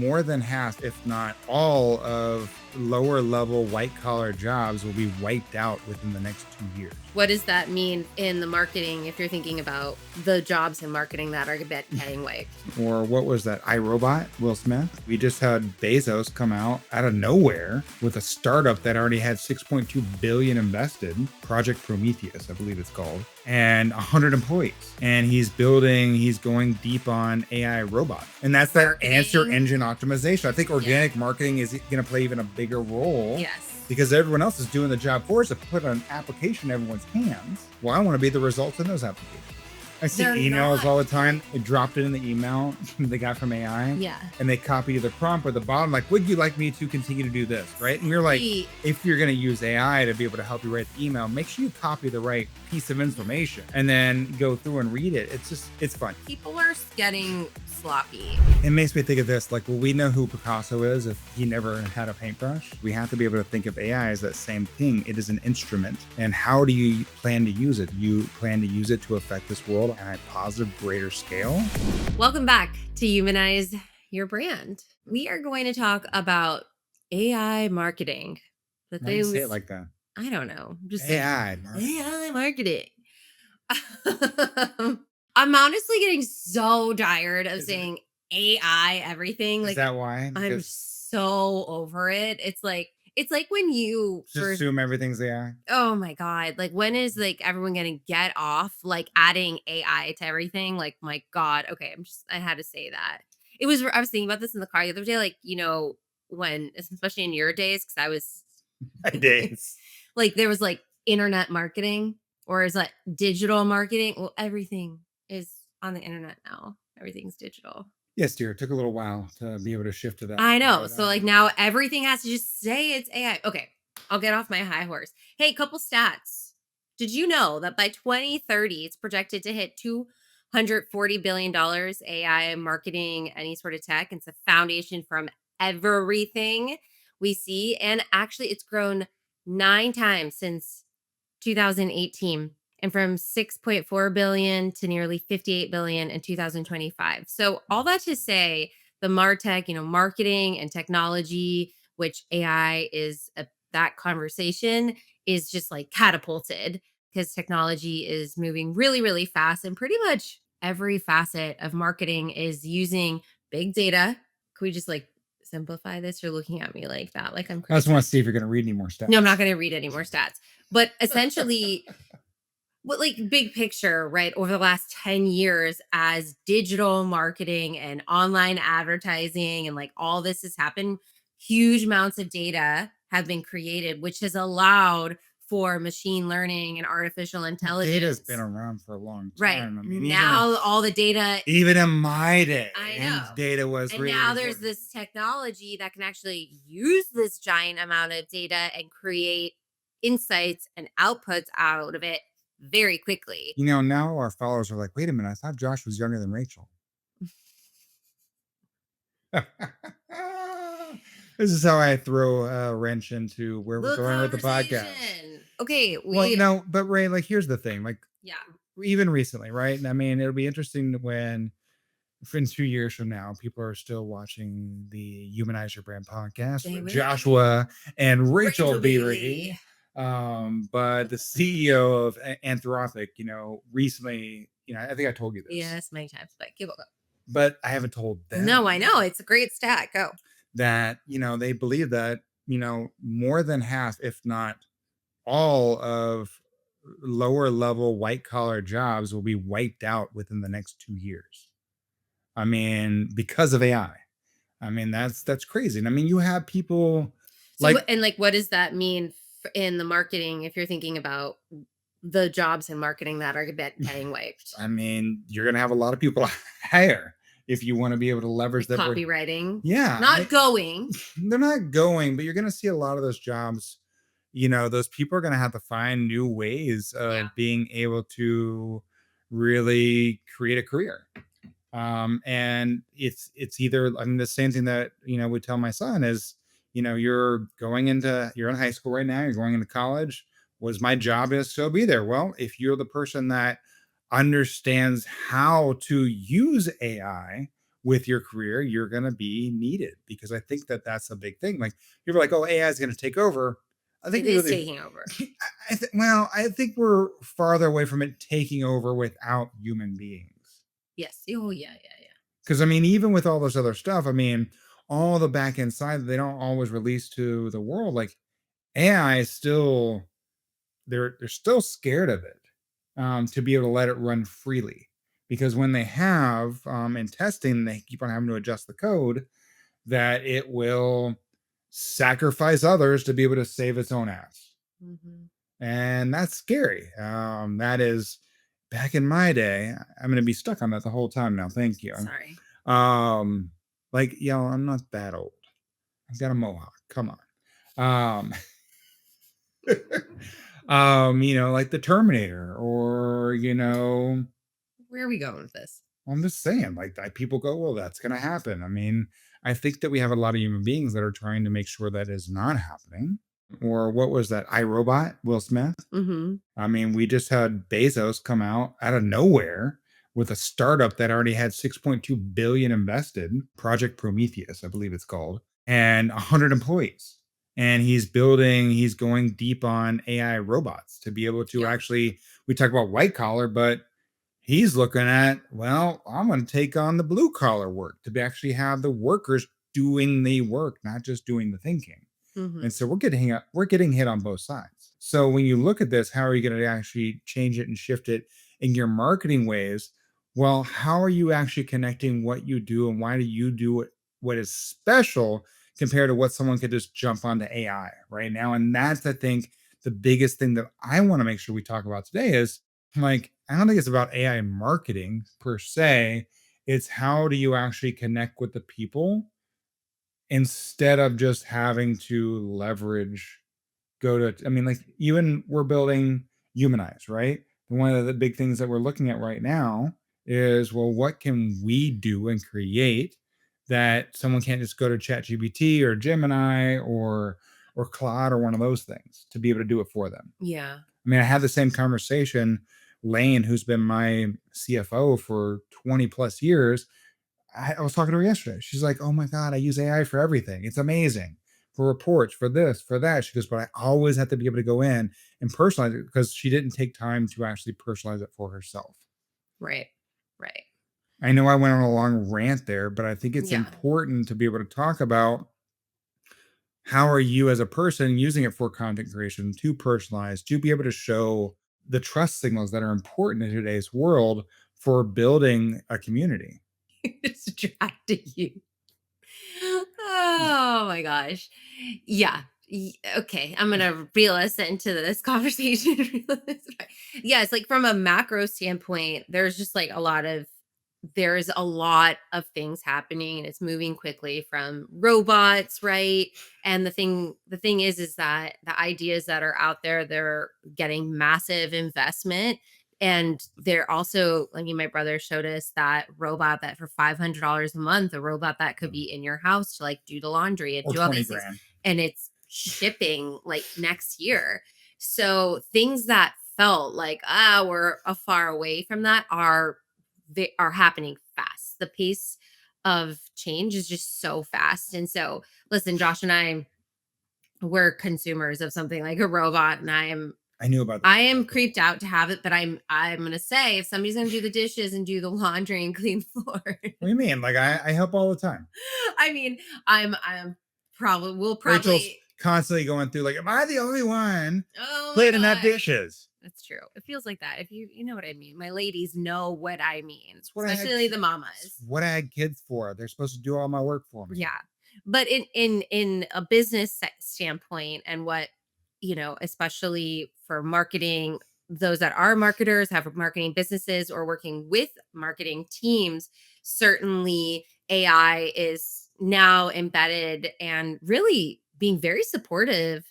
more than half, if not all, of lower level white collar jobs will be wiped out within the next 2 years. What does that mean in the marketing if you're thinking about the jobs in marketing that are getting wiped? Or what was that? iRobot, Will Smith. We just had Bezos come out of nowhere with a startup that already had 6.2 billion invested, Project Prometheus, I believe it's called, and 100 employees. And he's going deep on AI robots. And that's their answer engine optimization. I think organic marketing is going to play even a bigger role. Yes. Because everyone else is doing the job for us to put an application in everyone's hands. Well, I want to be the results in those applications. I see emails all the time. They dropped it in the email they got from AI. Yeah. And they copy the prompt or the bottom, like, would you like me to continue to do this? Right. And you're like, if you're going to use AI to be able to help you write the email, make sure you copy the right piece of information and then go through and read it. It's fun. People are getting sloppy. It makes me think of this, like, well, we know who Picasso is if he never had a paintbrush. We have to be able to think of AI as that same thing. It is an instrument. And how do you plan to use it? You plan to use it to affect this world on a positive, greater scale. Welcome back to YOUmanize Your Brand. We are going to talk about AI marketing. Why do you say it like that? I don't know. Just AI marketing. I'm honestly getting so tired of saying AI everything. Is that why? I'm so over it. It's like when you just assume everything's AI. Oh my God. Like, when is everyone gonna get off adding AI to everything? Like, my God. Okay, I had to say that. I was thinking about this in the car the other day, when, especially in your days, because I was my days. There was internet marketing, or is that digital marketing? Well, everything is on the internet now. Everything's digital. Yes, dear. It took a little while to be able to shift to that. I know. So now everything has to just say it's AI. Okay, I'll get off my high horse. Hey, couple stats. Did you know that by 2030, it's projected to hit $240 billion AI marketing, any sort of tech? It's a foundation from everything we see. And actually, it's grown 9 times since 2018. And from 6.4 billion to nearly 58 billion in 2025. So all that to say, the MarTech, marketing and technology, which AI is that conversation, is just catapulted, because technology is moving really, really fast. And pretty much every facet of marketing is using big data. Can we just simplify this? You're looking at me like that. I'm crazy. I just want to see if you're going to read any more stats. No, I'm not going to read any more stats. But essentially, big picture, right? Over the last 10 years, as digital marketing and online advertising and all this has happened, huge amounts of data have been created, which has allowed for machine learning and artificial intelligence. Data's been around for a long time. Right. I mean, now all the data. Even in my day, I know. Data was and really now important. There's this technology that can actually use this giant amount of data and create insights and outputs out of it very quickly. Now our followers are like, wait a minute, I thought Josh was younger than Rachel. This is how I throw a wrench into where we're going with the podcast. Okay. But Ray, here's the thing, yeah, even recently, right? I mean, it'll be interesting when in 2 years from now, people are still watching the YOUmanize Your Brand podcast with Joshua and Rachel Beery. But the CEO of Anthropic, recently, I think I told you this. Yes, many times, but keep going. But I haven't told them. No, I know. It's a great stat. Go. That, they believe that, more than half, if not all, of lower level white collar jobs will be wiped out within the next 2 years. I mean, because of AI. I mean, that's crazy. And I mean, you have people what does that mean in the marketing if you're thinking about the jobs in marketing that are getting wiped? I mean, you're going to have a lot of people hire if you want to be able to leverage that copywriting. Yeah. They're not going, but you're going to see a lot of those jobs. Those people are going to have to find new ways of being able to really create a career. And it's either, the same thing that, we tell my son is, you're in high school right now, you're going into college. My job is to be there. Well, if you're the person that understands how to use AI, with your career, you're going to be needed, because I think that that's a big thing. Like, people are like, oh, AI is going to take over. I think It we is really, taking over. well, I think we're farther away from it taking over without human beings. Yes. Oh, yeah, yeah, yeah. Because I mean, even with all this other stuff, I mean, all the back end side that they don't always release to the world, like AI is still, they're still scared of it, to be able to let it run freely. Because when they have, in testing, they keep on having to adjust the code, that it will sacrifice others to be able to save its own ass. Hmm. And that's scary. That is, back in my day, I'm going to be stuck on that the whole time now. Thank you. Sorry. Um, like, I'm not that old. I've got a mohawk. Come on. Like the Terminator, or Where are we going with this? I'm just saying, like, that people go, well, that's going to happen. I mean, I think that we have a lot of human beings that are trying to make sure that is not happening. Or what was that? iRobot, Will Smith. Hmm. I mean, we just had Bezos come out of nowhere with a startup that already had 6.2 billion invested, Project Prometheus, I believe it's called, and 100 employees. And he's going deep on AI robots to be able to Yeah. actually, we talk about white collar, but he's looking at, well, I'm going to take on the blue collar work to actually have the workers doing the work, not just doing the thinking. And Hmm. so we're getting hit on both sides. So when you look at this, how are you going to actually change it and shift it in your marketing ways? Well, how are you actually connecting what you do, and why do you do it, what is special compared to what someone could just jump onto AI right now? And that's, I think, the biggest thing that I want to make sure we talk about today is, like, I don't think it's about AI marketing per se. It's how do you actually connect with the people, instead of just having to leverage, go to, I mean, like, even we're building Humanize, right? One of the big things that we're looking at right now is, well, what can we do and create that someone can't just go to ChatGPT or Gemini or Claude or one of those things to be able to do it for them. Yeah. I mean, I had the same conversation. Lane, who's been my CFO for 20 plus years, I was talking to her yesterday. She's like, "Oh my god, I use AI for everything. It's amazing. For reports, for this, for that." She goes, "But I always have to be able to go in and personalize it," because she didn't take time to actually personalize it for herself. Right. Right. I know I went on a long rant there, but I think it's Yeah. important to be able to talk about, how are you as a person using it for content creation, to personalize, to be able to show the trust signals that are important in today's world for building a community. It's distracting you. Oh my gosh. Yeah. Okay. I'm going to reel us into this conversation. Yeah. It's like from a macro standpoint, there's a lot of things happening, and it's moving quickly from robots, right? And the thing is that the ideas that are out there, they're getting massive investment. And they're also, like, my brother showed us that robot that for $500 a month, a robot that could be in your house to like do the laundry and Or do all 20 these things. grand. And it's shipping like next year. So things that felt like, we're far away from that, they are happening fast. The pace of change is just so fast. And so, listen, Josh and I, we're consumers of something like a robot, and I knew about I this. am creeped out to have it, but I'm gonna say, if somebody's gonna do the dishes and do the laundry and clean floor, What do you mean? Like, I help all the time. I mean, I'm probably will Rachel's probably. constantly going through, like, am I the only one Oh my cleaning up god, dishes? that's true. It feels like that. If you know what I mean. My ladies know what I mean, It's what I had. especially the It's mamas. what I had kids for. They're supposed to do all my work for me. Yeah. But in a business standpoint, and what, especially for marketing, those that are marketers, have marketing businesses, or working with marketing teams, certainly AI is now embedded and really being very supportive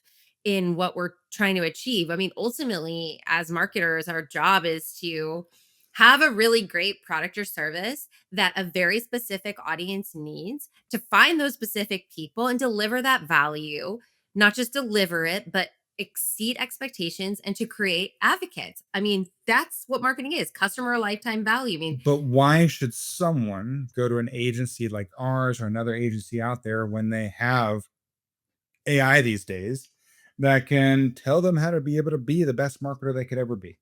in what we're trying to achieve. I mean, ultimately, as marketers, our job is to have a really great product or service that a very specific audience needs, to find those specific people and deliver that value, not just deliver it, but exceed expectations and to create advocates. I mean, that's what marketing is, customer lifetime value. I mean, But why should someone go to an agency like ours or another agency out there when they have AI these days that can tell them how to be able to be the best marketer they could ever be?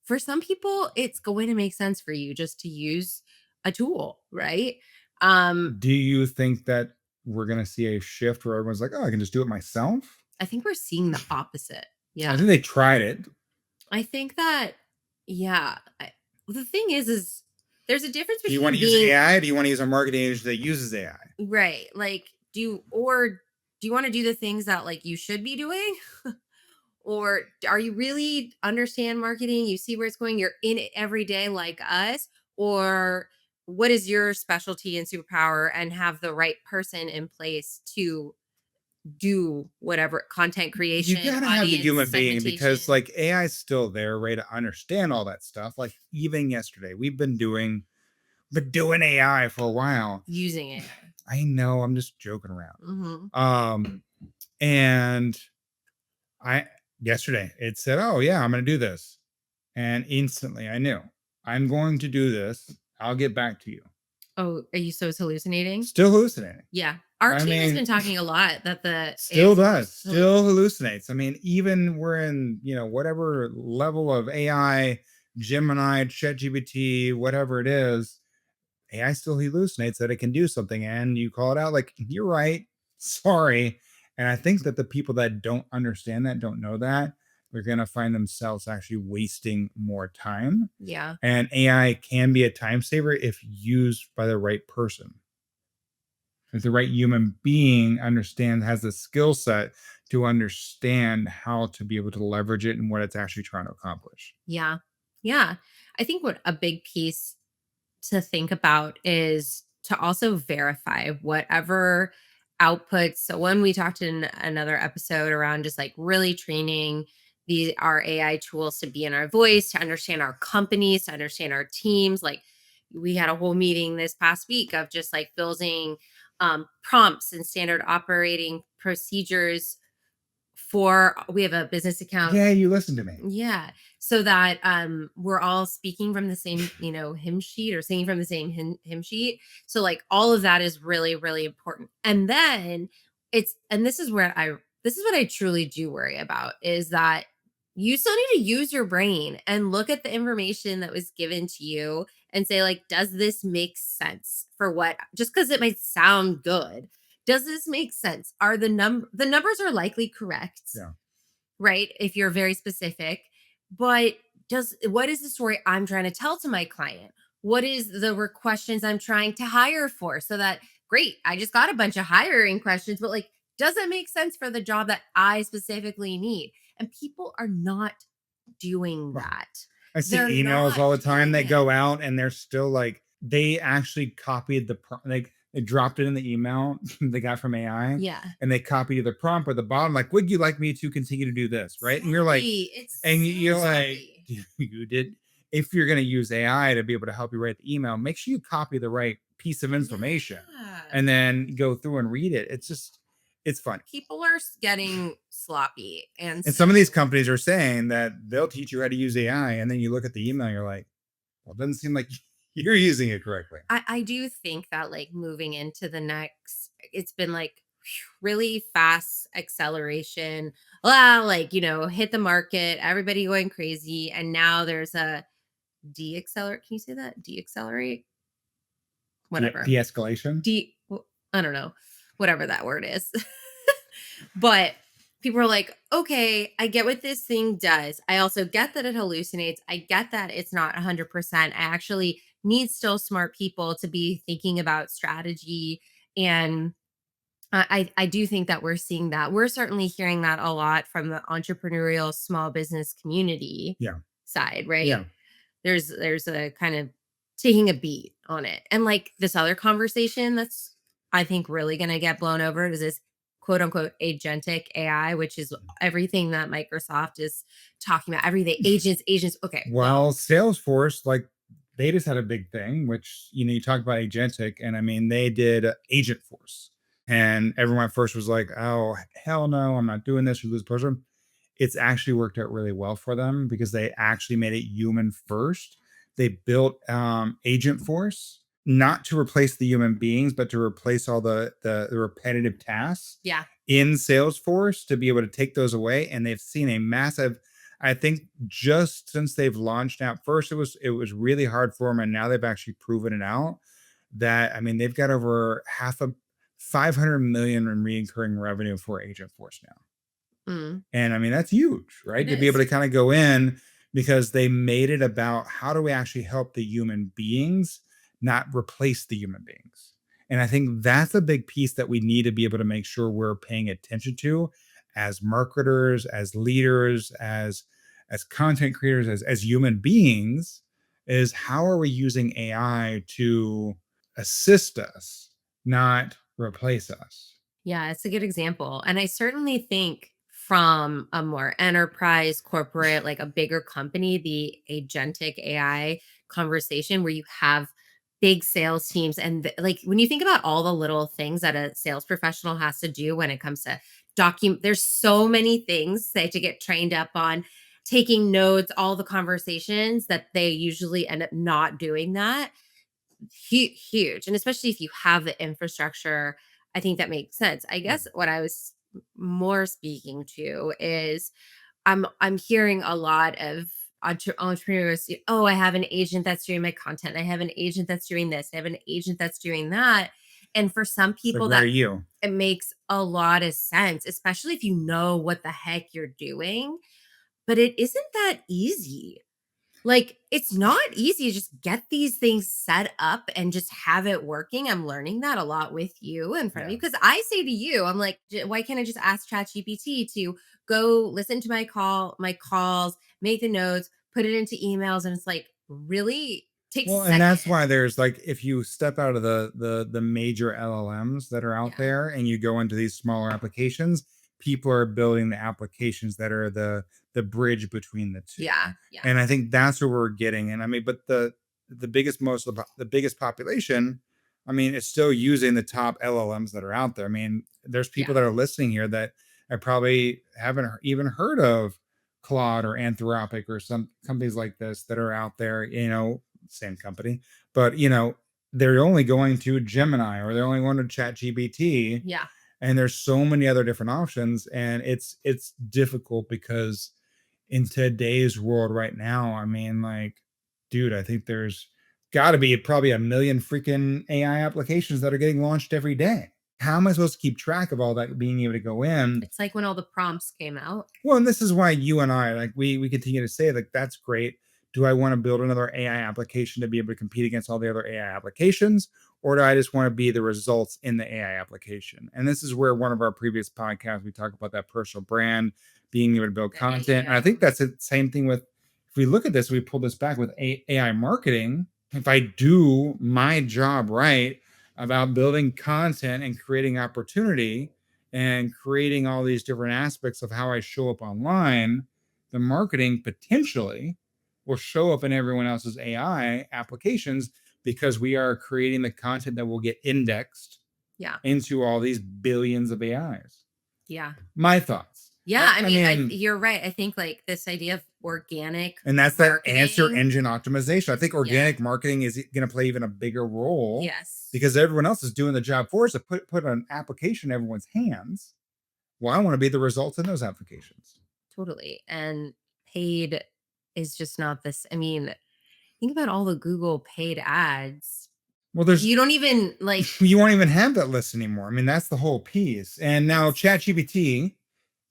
for some people, it's going to make sense for you just to use a tool, right? Do you think that we're going to see a shift where everyone's like, oh, I can just do it myself? I think we're seeing the opposite. I Yeah. think they tried it. I think that, yeah. The thing is there's a difference Do you want between to use being AI? Do you want to use a marketing agency that uses AI? right. Like, do you want to do the things that like you should be doing? Or are you really understand marketing? You see where it's going, you're in it every day like us? Or what is your specialty and superpower and have the right person in place to do whatever content You creation, gotta have the audience human being because segmentation, like AI is still there, right? To understand all that stuff. Like even yesterday, we've been doing AI for a while. using it? I know I'm just joking around. Mhm. And I yesterday it said, "Oh yeah, I'm gonna do this." And instantly I knew I'm going to do this. I'll get back to you. Oh, are you so it's hallucinating? Still hallucinating. Yeah. Our I team has mean, been talking a lot that the AI still does, supports halluc still hallucinates. I mean, even we're in, whatever level of AI, Gemini, ChatGPT, whatever it is, AI still hallucinates that it can do something. And you call it out like, you're right. Sorry. And I think that the people that don't understand that, don't know that, they're going to find themselves actually wasting more time. yeah. And AI can be a time saver if used by the right person. If the right human being has the skill set to understand how to be able to leverage it and what it's actually trying to accomplish. Yeah. Yeah. I think what a big piece to think about is to also verify whatever outputs. So when we talked in another episode around just like really training our AI tools to be in our voice, to understand our companies, to understand our teams. Like we had a whole meeting this past week of just like building prompts and standard operating procedures for we have a business account. Yeah, you listen to me. Yeah. So that we're all speaking from the same, hymn sheet or singing from the same hymn sheet. So like all of that is really, really important. And then this is what I truly do worry about is that you still need to use your brain and look at the information that was given to you and say, like, does this make sense for what just because it might sound good? Does this make sense? Are the numbers are likely correct, Yeah. right? If you're very specific, but what is the story I'm trying to tell to my client? What is the questions I'm trying to hire for? So that great, I just got a bunch of hiring questions, but like, does it make sense for the job that I specifically need? And people are not doing Well, that. I They're see emails not all the time doing that it. go out and they're still like, they actually copied like they dropped it in the email they got from AI Yeah, and they copied the prompt at the bottom, like, would you like me to continue to do this? Right. And you're like, sloppy. It's and so you're like, sloppy. you did. If you're going to use AI to be able to help you write the email, make sure you copy the right piece of information Yeah. and then go through and read it. It's funny. People are getting sloppy. And And some of these so companies are saying that they'll teach you how to use AI. And then you look at the email, you're like, well, it doesn't seem like you're using it correctly. I do think that like moving into the next, it's been like really fast acceleration. Well, like, hit the market, everybody going crazy. And now there's a de-accelerate. Can you say that? De-accelerate? Whatever. De escalation. I don't know, whatever that word is. But people are like, okay, I get what this thing does. I also get that it hallucinates. I get that it's not 100%. I actually need still smart people to be thinking about strategy. And I do think that we're seeing that. We're certainly hearing that a lot from the entrepreneurial small business community Yeah. side, right? Yeah. There's a kind of taking a beat on it. And like this other conversation that's I think really going to get blown over is this quote unquote agentic AI, which is everything that Microsoft is talking about. Everything agents. Okay, well, Well, Salesforce, like they just had a big thing, which you talk about agentic, and I mean they did Agent Force, and everyone at first was like, "Oh hell no, I'm not doing this." You lose person. it's actually worked out really well for them because they actually made it human first. They built Agent Force not to replace the human beings, but to replace all the repetitive tasks Yeah. in Salesforce to be able to take those away. And they've seen a massive, I think, just since they've launched out. First, it was really hard for them, and now they've actually proven it out. That I mean, they've got over half a 500 million in recurring revenue for Agent Force now. Mm, And I mean, that's huge, it right? To be able is. to kind of go in because they made it about how do we actually help the human beings, not replace the human beings. And I think that's a big piece that we need to be able to make sure we're paying attention to as marketers, as leaders, as content creators, as human beings, is how are we using AI to assist us, not replace us. Yeah, it's a good example. And I certainly think from a more enterprise, corporate, like a bigger company, the agentic AI conversation where you have big sales teams and like when you think about all the little things that a sales professional has to do when it comes to document, there's so many things they have to get trained up on, taking notes, all the conversations that they usually end up not doing that. Huge, and especially if you have the infrastructure, I think that makes sense. I Yeah. guess what I was more speaking to is I'm hearing a lot of entrepreneurs, oh, I have an agent that's doing my content, I have an agent that's doing this, I have an agent that's doing that. And for some It's like, people where are that you? it makes a lot of sense, especially if you know what the heck you're doing, but it isn't that easy. Like, it's not easy to just get these things set up and just have it working. I'm learning that a lot with you and from you Yeah. because I say to you, I'm like, Why can't I just ask ChatGPT to go listen to my calls, make the notes, put it into emails?" And it's like, really takes a Well, and second. that's why there's like if you step out of the major LLMs that are out Yeah. there and you go into these smaller applications, people are building the applications that are the bridge between the two. Yeah. Yeah. And I think that's where we're getting. And I mean, but the biggest most of the biggest population, I mean, it's still using the top LLMs that are out there. I mean, there's people Yeah. that are listening here that I probably haven't even heard of Claude or Anthropic or some companies like this that are out there, same company, but they're only going to Gemini or they're only going to Chat GPT, Yeah. and there's so many other different options, and it's difficult because in today's world right now, I mean, like, dude, I think there's got to be probably a million freaking AI applications that are getting launched every day. How am I supposed to keep track of all that being able to go in? It's like when all the prompts came out. Well, and this is why you and I, like, we continue to say, like, that's great. Do I want to build another AI application to be able to compete against all the other AI applications? Or do I just want to be the results in the AI application? And this is where one of our previous podcasts, we talk about that personal brand, being able to build The content. And I think AEO. that's the same thing with, if we look at this, we pull this back with AI marketing. If I do my job right about building content and creating opportunity, and creating all these different aspects of how I show up online, the marketing potentially will show up in everyone else's AI applications because we are creating the content that will get indexed Yeah. into all these billions of AIs. Yeah. My thoughts. Yeah. I I mean, mean, you're right. I think like this idea of organic and that's that answer marketing. engine optimization. I think Yeah. organic marketing is going to play even a bigger role Yes. because everyone else is doing the job for us to put an application in everyone's hands. Well, I want to be the results in those applications. Totally. And paid is just not this. I mean, think about all the Google paid ads. Well, there's You don't even like you won't even have that list anymore. I mean, that's the whole piece. And now it's ChatGPT,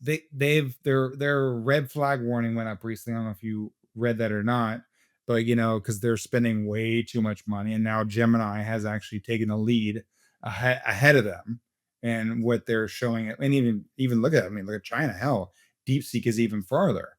their red flag warning went up recently. I don't know if you read that or not, but because they're spending way too much money, and now Gemini has actually taken the lead ahead of them, and what they're showing it, and even look at, I mean, look at China. Hell, DeepSeek is even farther,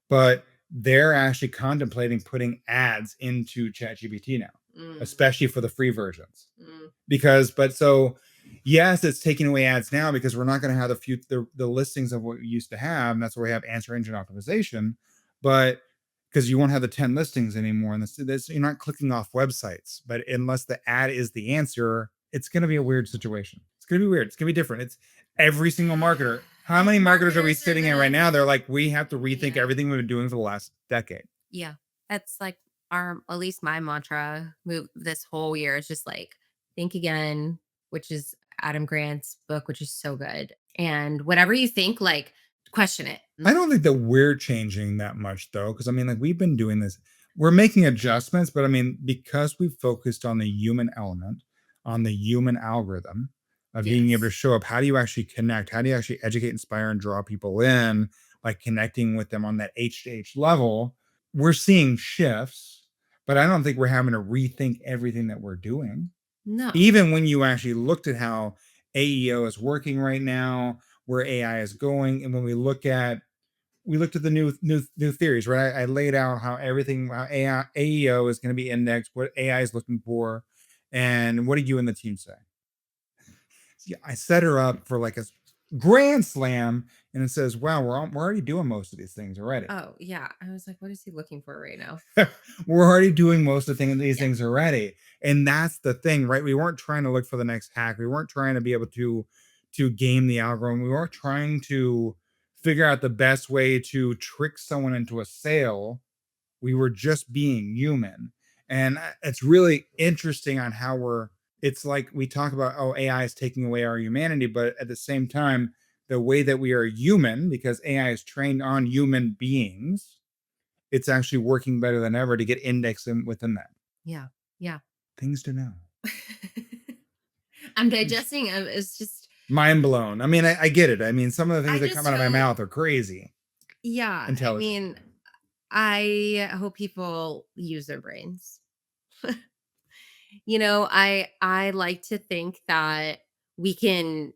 but they're actually contemplating putting ads into ChatGPT now, mm, especially for the free versions. mm, Because, but so, yes, it's taking away ads now because we're not going to have the listings of what we used to have, and that's where we have answer engine optimization. But because you won't have the 10 listings anymore, and this you're not clicking off websites. But unless the ad is the answer, it's going to be a weird situation. It's going to be weird. It's going to be different. It's every single marketer. How many marketers are we Marketers are sitting in right gonna now? They're like, we have to rethink yeah. everything we've been doing for the last decade. Yeah. That's like our at least my mantra move this whole year is just like think again, which is Adam Grant's book, which is so good. And whatever you think, like question it. I don't think that we're changing that much though, because I mean, like we've been doing this. We're making adjustments, but I mean, because we focused on the human element, on the human algorithm of being able to Yes. show up, how do you actually connect? How do you actually educate, inspire, and draw people in by connecting with them on that H to H level? We're seeing shifts, but I don't think we're having to rethink everything that we're doing. No. Even when you actually looked at how AEO is working right now, where AI is going, and when we looked at the new theories, right? I laid out how everything, how AI, AEO is going to be indexed, what AI is looking for, and what did you and the team say? Yeah, I set her up for like a grand slam, and it says, "Wow, we're already doing most of these things already. Oh, yeah. I was like, what is he looking for right now? We're already doing most of these Yeah. things already." And that's the thing, right? We weren't trying to look for the next hack. We weren't trying to be able to game the algorithm. We weren't trying to figure out the best way to trick someone into a sale. We were just being human. And it's really interesting on how it's like we talk about, oh, AI is taking away our humanity, but at the same time, the way that we are human, because AI is trained on human beings, it's actually working better than ever to get indexed within that. Yeah. Yeah. Things to know. I'm digesting. It's just Mind blown. I mean, I get it. I mean, some of the things I that come just out of my hope mouth are crazy yeah, I intelligent. mean, I hope people use their brains. I like to think that we can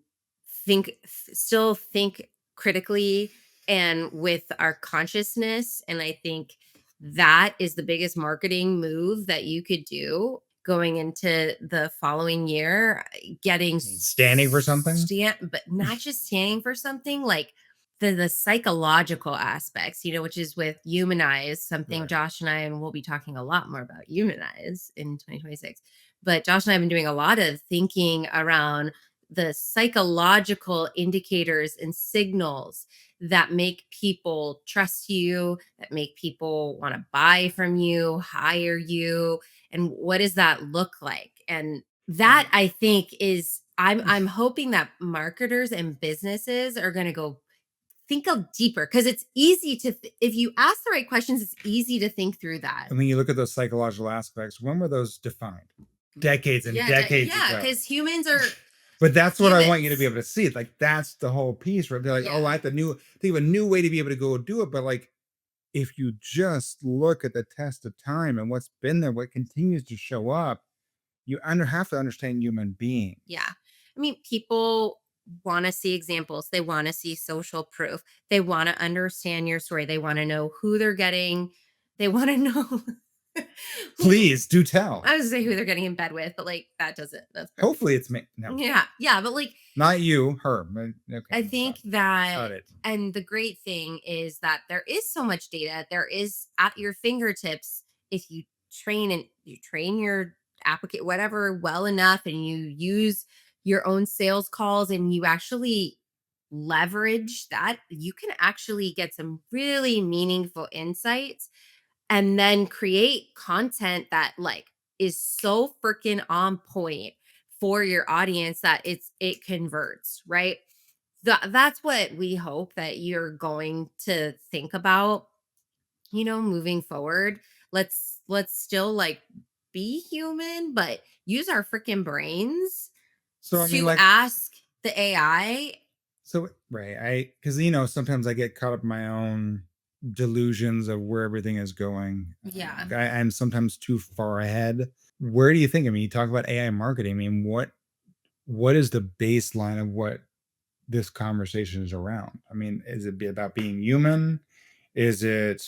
still think critically and with our consciousness, and I think that is the biggest marketing move that you could do going into the following year, getting I mean, standing for something. stand but not just standing for something like the psychological aspects, which is with humanize, something Right. Josh and I, and we'll be talking a lot more about humanize in 2026. But Josh and I have been doing a lot of thinking around the psychological indicators and signals that make people trust you, that make people want to buy from you, hire you, and what does that look like? And that And I think is I'm hoping that marketers and businesses are going to go think of deeper because it's easy to if you ask the right questions, it's easy to think through that. when you look at those psychological aspects, when were those defined? Decades and decades Yeah, ago. because humans are But that's what I want you to be humans. able to see. Like that's the whole piece, right? They're like, oh, Yeah, I have to think of a new way to be able to go do it. But like, if you just look at the test of time and what's been there, what continues to show up, have to understand human yeah. beings. I mean, people want to see examples. They want to see social proof. They want to understand your story. They want to know who they're getting. They want to know who Please do tell. I was gonna say who they're getting in bed with, but like that doesn't. That's perfect. Hopefully, it's me. No, Yeah, yeah, but like not you, her. Okay, I I'm sorry. think that Cut it. and the great thing is that there is so much data. There is at your fingertips if you train your applicant whatever well enough and you use your own sales calls and you actually leverage that, you can actually get some really meaningful insights and then create content that like is so freaking on point for your audience that it converts, right? That's what we hope that you're going to think about, moving forward. Let's still like be human, but use our freaking brains So I mean, to like, ask the AI. so right, because sometimes I get caught up in my own delusions of where everything is going. Yeah, I'm sometimes too far ahead. Where do you think? I mean, you talk about AI marketing. I mean, what is the baseline of what this conversation is around? I mean, is it about being human? Is it,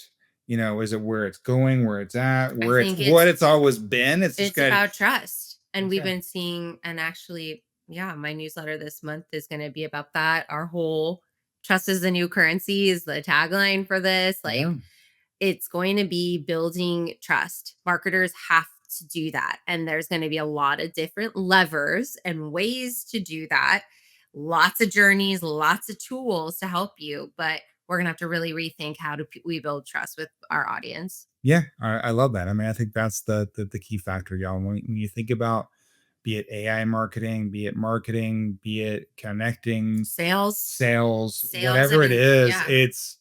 is it where it's going, where it's at, I where it's think what it's always been? It's just it's gonna about trust. And we've okay. been seeing, and actually, yeah, my newsletter this month is going to be about that. Our whole trust is the new currency is the tagline for this. Like, Yeah. it's going to be building trust. Marketers have to do that. And there's going to be a lot of different levers and ways to do that. lots of journeys, lots of tools to help you, but we're going to have to really rethink how do we build trust with our audience. Yeah, I love that. I mean, I think that's the key factor, y'all. When you think about, be it AI marketing, be it connecting, Sales, sales, sales, I whatever it mean, is, yeah. it's,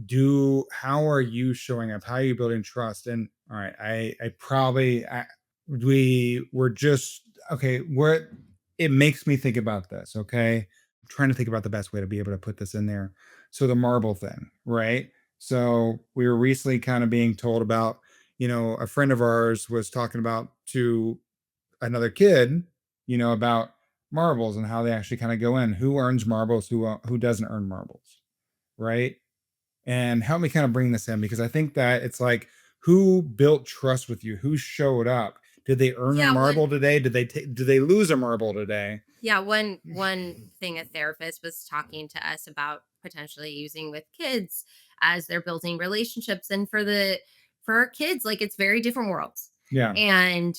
do how are you showing up? How are you building trust? And all right, I probably we were just okay. We're, it makes me think about this. Okay, I'm trying to think about the best way to be able to put this in there. So the marble thing, right? So we were recently kind of being told about, a friend of ours was talking about to another kid, about marbles and how they actually kind of go in. Who earns marbles? Who doesn't earn marbles, right? And help me kind of bring this in, because I think that it's like, who built trust with you? Who showed up? Did they earn a Yeah, marble today? Did they lose a marble today? yeah, one thing a therapist was talking to us about potentially using with kids as they're building relationships, and for our kids, like, it's very different worlds. Yeah, And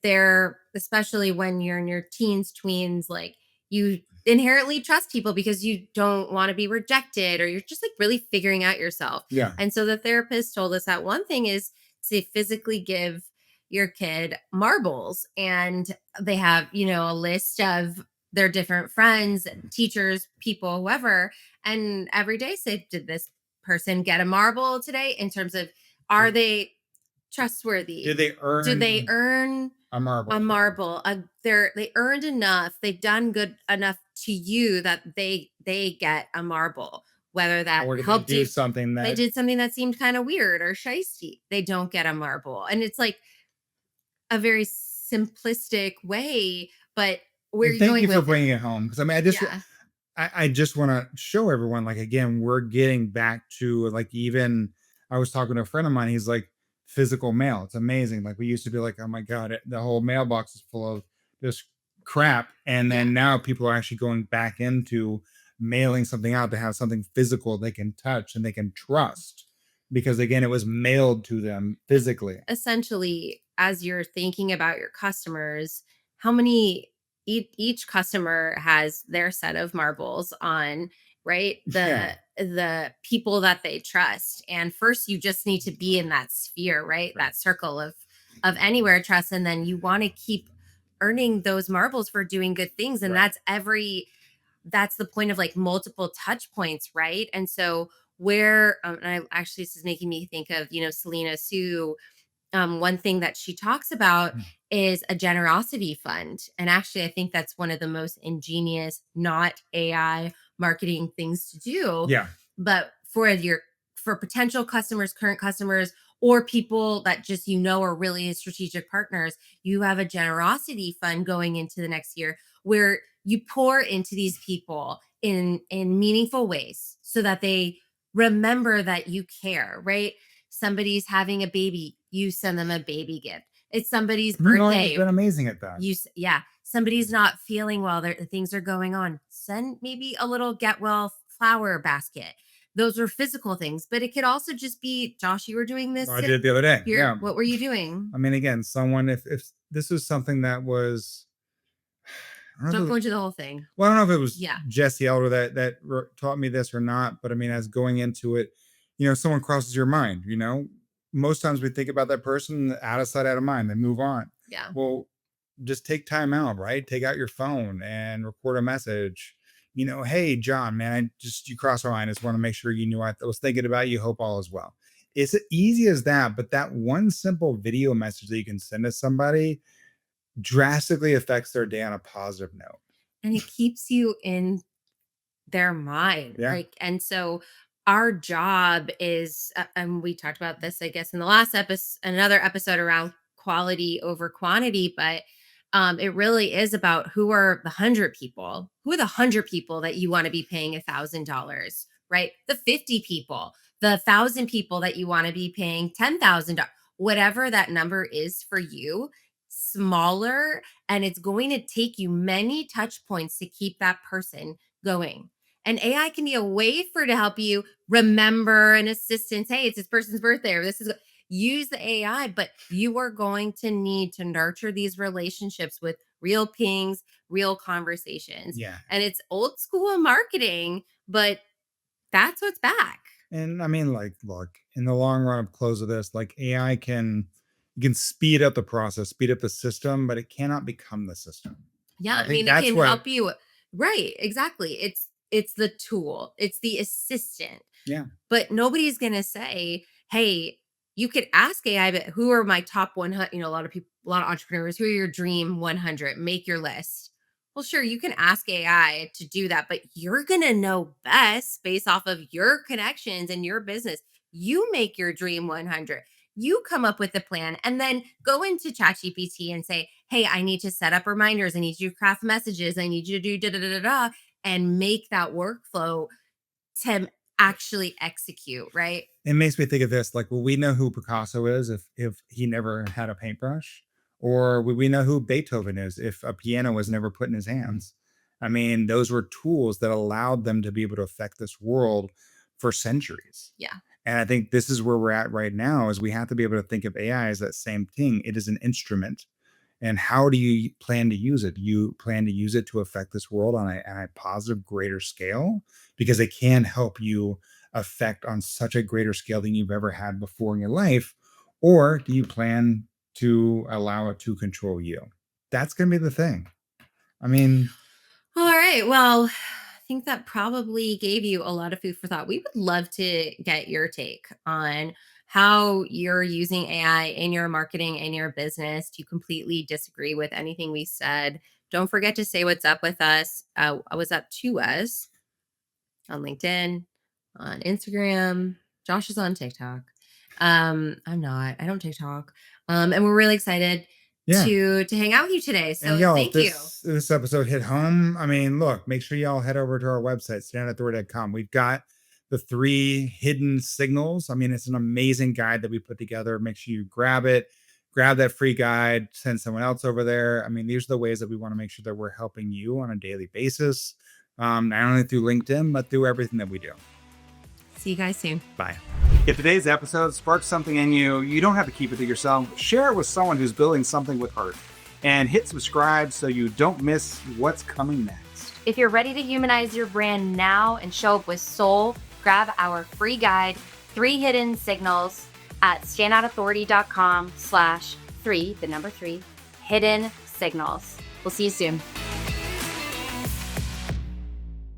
they're, especially when you're in your teens, tweens, like, you inherently trust people because you don't want to be rejected, or you're just like really figuring out yourself. yeah, And so the therapist told us that one thing is to physically give your kid marbles, and they have, a list of their different friends, teachers, people, whoever, and every day say, did this person get a marble today, in terms of, are did, they trustworthy? did they Do they earn earn a a marble? marble? They earned enough. They've done good enough to you that they get a marble. Whether that Or did they helped do you, something they that, did something that seemed kind of weird or shisty, they don't get a marble. And it's like a very simplistic way, but where are and you thank going you for with it? bringing it home, because I mean, Yeah. I just want to show everyone, like, again, we're getting back to, like, even I was talking to a friend of mine. He's like, physical mail. It's amazing. Like, we used to be like, oh my God, the whole mailbox is full of this crap. And Yeah. then now people are actually going back into mailing something out to have something physical they can touch and they can trust, because again, it was mailed to them physically. Essentially, as you're thinking about your customers, how many, each customer has their set of marbles on, right? Yeah. The people that they trust. And first you just need to be in that sphere, right? Right. That circle of anywhere trust, and then you want to keep earning those marbles for doing good things. And Right. that's the point of like multiple touch points, right? And so where, and I actually, this is making me think of, Selena Sue. One thing that she talks about Mm. is a generosity fund. And actually, I think that's one of the most ingenious, not AI marketing things to do. Yeah. But for potential customers, current customers, or people that just, are really strategic partners, you have a generosity fund going into the next year where you pour into these people in meaningful ways so that they remember that you care, right? Somebody's having a baby, you send them a baby gift. It's somebody's New York has birthday, been amazing at that. yeah, somebody's not feeling well, things are going on. Send maybe a little get well flower basket. Those are physical things, but it could also just be, Josh, you were doing this I did it the other day. here. Yeah. What were you doing? I mean, again, someone, if this was something that was, I don't know Don't if go it, into the whole thing. well, I don't know if it was Yeah. Jesse Elder that taught me this or not, but I mean, as going into it, someone crosses your mind. Most times we think about that person, out of sight, out of mind. They move on. Yeah. Well, just take time out, right? Take out your phone and record a message. Hey, John, man, you crossed our line. I just want to make sure you knew I was thinking about you. Hope all is well. It's easy as that, but that one simple video message that you can send to somebody drastically affects their day on a positive note. And it keeps you in their mind, Yeah. like, and so our job is, and we talked about this, I guess, in the last episode, another episode, around quality over quantity, but it really is about who are the 100 people, that you want to be paying $1,000, right? The 50 people, the 1,000 people that you want to be paying $10,000, whatever that number is for you, smaller, and it's going to take you many touch points to keep that person going. And AI can be a way for to help you remember an assistance. Hey, it's this person's birthday, or this is, use the AI, but you are going to need to nurture these relationships with real pings, real conversations. Yeah. And it's old school marketing, but that's what's back. And I mean, like, look, in the long run of close of this, like AI can speed up the process, speed up the system, but it cannot become the system. Yeah, I I think mean, it that's can what, help you. Right, exactly. It's the tool. It's the assistant. yeah. But nobody's going to say, "Hey, you could ask AI, but who are my top 100?" A lot of people, a lot of entrepreneurs, who are your dream 100? Make your list. Well, sure, you can ask AI to do that, but you're going to know best based off of your connections and your business. You make your dream 100. You come up with a plan and then go into ChatGPT and say, "Hey, I need to set up reminders. I need you to craft messages. I need you to do da da da da da," and make that workflow to actually execute, right? It makes me think of this, like, will we know who Picasso is if he never had a paintbrush? Or would we know who Beethoven is if a piano was never put in his hands? I mean, those were tools that allowed them to be able to affect this world for centuries. Yeah. And I think this is where we're at right now is we have to be able to think of AI as that same thing. It is an instrument. And how do you plan to use it? You plan to use it to affect this world on a positive, greater scale because it can help you affect on such a greater scale than you've ever had before in your life? Or do you plan to allow it to control you? That's going to be the thing. I mean, All right. Well, I think that probably gave you a lot of food for thought. We would love to get your take on how you're using AI in your marketing and your business. Do you completely disagree with anything we said? Don't forget to say what's up with us. What's up to us on LinkedIn, on Instagram. Josh is on TikTok. I'm not. I don't TikTok. And we're really excited yeah. to hang out with you today. And So y'all, if thank you. this episode hit home, I mean, look, make sure y'all head over to our website, standauthority.com. We've got the 3 hidden signals. I mean, it's an amazing guide that we put together. Make sure you grab it, grab that free guide, send someone else over there. I mean, these are the ways that we want to make sure that we're helping you on a daily basis, not only through LinkedIn, but through everything that we do. See you guys soon. Bye. If today's episode sparked something in you, you don't have to keep it to yourself. Share it with someone who's building something with heart. And hit subscribe so you don't miss what's coming next. If you're ready to humanize your brand now and show up with soul, grab our free guide, 3 Hidden Signals at standoutauthority.com/3, the number 3, hidden signals. We'll see you soon.